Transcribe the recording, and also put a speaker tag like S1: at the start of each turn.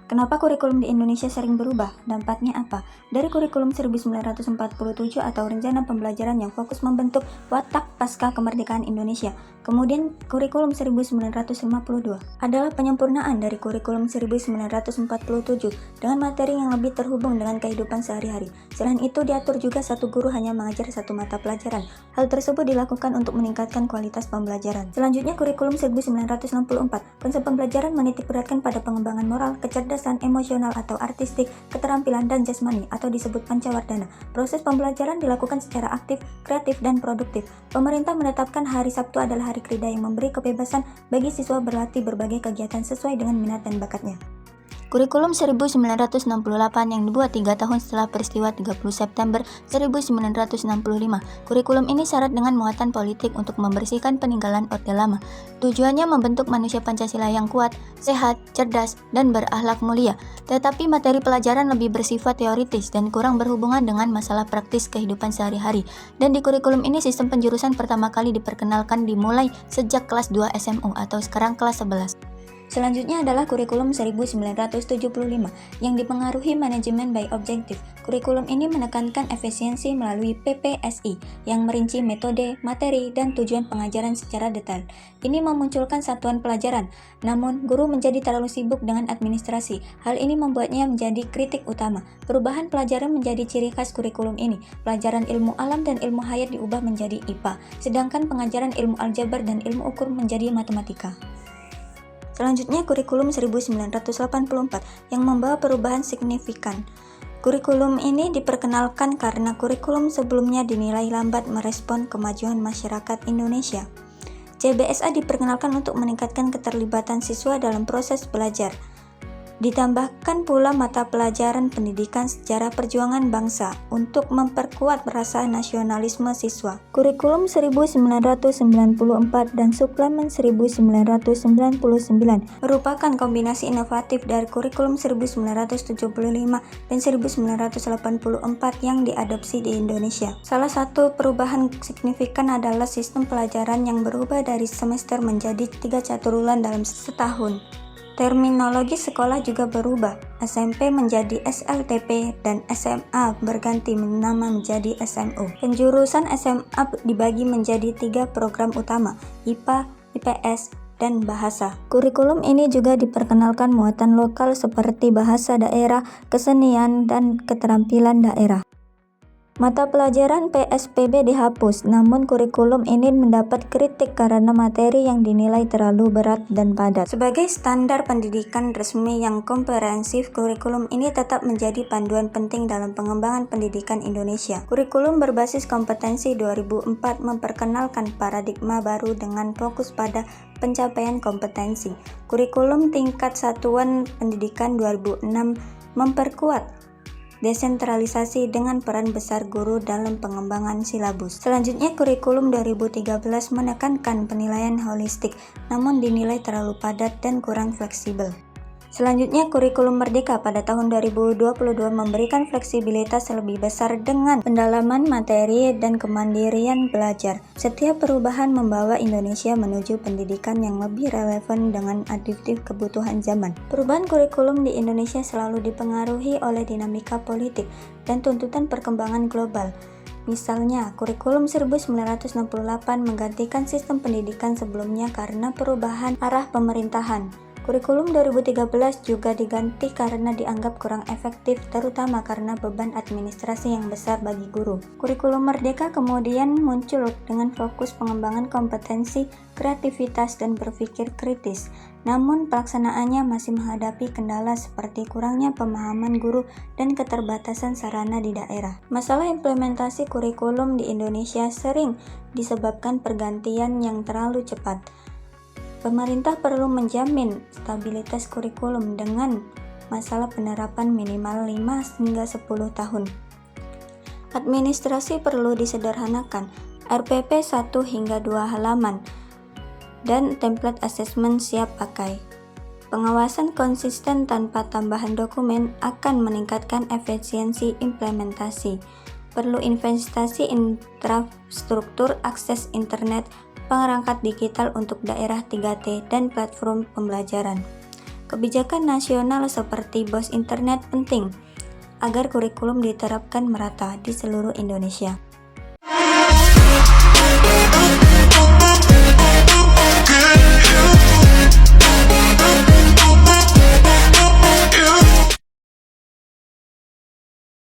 S1: Kenapa kurikulum di Indonesia sering berubah? Dampaknya apa? Dari kurikulum 1947 atau rencana pembelajaran yang fokus membentuk watak pasca kemerdekaan Indonesia. Kemudian kurikulum 1952 adalah penyempurnaan dari kurikulum 1947 dengan materi yang lebih terhubung dengan kehidupan sehari-hari. Selain itu diatur juga satu guru hanya mengajar satu mata pelajaran. Hal tersebut dilakukan untuk meningkatkan kualitas pembelajaran. Selanjutnya kurikulum 1964. Konsep pembelajaran menitikberatkan pada pengembangan moral, kecerdasan emosional atau artistik, keterampilan dan jasmani atau disebut pancawardhana. Proses pembelajaran dilakukan secara aktif, kreatif dan produktif. Pemerintah menetapkan hari Sabtu adalah hari kerja yang memberi kebebasan bagi siswa berlatih berbagai kegiatan sesuai dengan minat dan bakatnya. Kurikulum 1968 yang dibuat 3 tahun setelah peristiwa 30 September 1965. Kurikulum ini syarat dengan muatan politik untuk membersihkan peninggalan Orde Lama. Tujuannya membentuk manusia Pancasila yang kuat, sehat, cerdas, dan berakhlak mulia. Tetapi materi pelajaran lebih bersifat teoritis dan kurang berhubungan dengan masalah praktis kehidupan sehari-hari. Dan di kurikulum ini sistem penjurusan pertama kali diperkenalkan dimulai sejak kelas 2 SMU atau sekarang kelas 11. Selanjutnya adalah kurikulum 1975 yang dipengaruhi manajemen by objektif. Kurikulum ini menekankan efisiensi melalui PPSI yang merinci metode, materi, dan tujuan pengajaran secara detail. Ini memunculkan satuan pelajaran, namun guru menjadi terlalu sibuk dengan administrasi. Hal ini membuatnya menjadi kritik utama. Perubahan pelajaran menjadi ciri khas kurikulum ini. Pelajaran ilmu alam dan ilmu hayat diubah menjadi IPA, sedangkan pengajaran ilmu aljabar dan ilmu ukur menjadi matematika. Selanjutnya kurikulum 1984 yang membawa perubahan signifikan. Kurikulum ini diperkenalkan karena kurikulum sebelumnya dinilai lambat merespon kemajuan masyarakat Indonesia. CBSA diperkenalkan untuk meningkatkan keterlibatan siswa dalam proses belajar. Ditambahkan pula mata pelajaran pendidikan sejarah perjuangan bangsa untuk memperkuat rasa nasionalisme siswa. Kurikulum 1994 dan suplemen 1999 merupakan kombinasi inovatif dari kurikulum 1975 dan 1984 yang diadopsi di Indonesia. Salah satu perubahan signifikan adalah sistem pelajaran yang berubah dari semester menjadi 3 caturbulan dalam setahun. Terminologi sekolah juga berubah. SMP menjadi SLTP dan SMA berganti nama menjadi SMU. Penjurusan SMA dibagi menjadi 3 program utama, IPA, IPS, dan bahasa. Kurikulum ini juga diperkenalkan muatan lokal seperti bahasa daerah, kesenian, dan keterampilan daerah. Mata pelajaran PSPB dihapus, namun kurikulum ini mendapat kritik karena materi yang dinilai terlalu berat dan padat. Sebagai standar pendidikan resmi yang komprehensif, kurikulum ini tetap menjadi panduan penting dalam pengembangan pendidikan Indonesia. Kurikulum berbasis kompetensi 2004 memperkenalkan paradigma baru dengan fokus pada pencapaian kompetensi. Kurikulum tingkat satuan pendidikan 2006 memperkuat desentralisasi dengan peran besar guru dalam pengembangan silabus. Selanjutnya kurikulum 2013 menekankan penilaian holistik, namun dinilai terlalu padat dan kurang fleksibel. Selanjutnya kurikulum Merdeka pada tahun 2022 memberikan fleksibilitas lebih besar dengan pendalaman materi dan kemandirian belajar. Setiap perubahan membawa Indonesia menuju pendidikan yang lebih relevan dengan adaptif kebutuhan zaman. Perubahan kurikulum di Indonesia selalu dipengaruhi oleh dinamika politik dan tuntutan perkembangan global. Misalnya, kurikulum 1968 menggantikan sistem pendidikan sebelumnya karena perubahan arah pemerintahan. Kurikulum 2013 juga diganti karena dianggap kurang efektif, terutama karena beban administrasi yang besar bagi guru. Kurikulum Merdeka kemudian muncul dengan fokus pengembangan kompetensi, kreativitas, dan berpikir kritis. Namun pelaksanaannya masih menghadapi kendala seperti kurangnya pemahaman guru dan keterbatasan sarana di daerah. Masalah implementasi kurikulum di Indonesia sering disebabkan pergantian yang terlalu cepat. Pemerintah perlu menjamin stabilitas kurikulum dengan masalah penerapan minimal 5 hingga 10 tahun. Administrasi perlu disederhanakan, RPP 1 hingga 2 halaman, dan template asesmen siap pakai. Pengawasan konsisten tanpa tambahan dokumen akan meningkatkan efisiensi implementasi. Perlu investasi infrastruktur akses internet, perangkat digital untuk daerah 3T, dan platform pembelajaran. Kebijakan nasional seperti BOS Internet penting agar kurikulum diterapkan merata di seluruh Indonesia.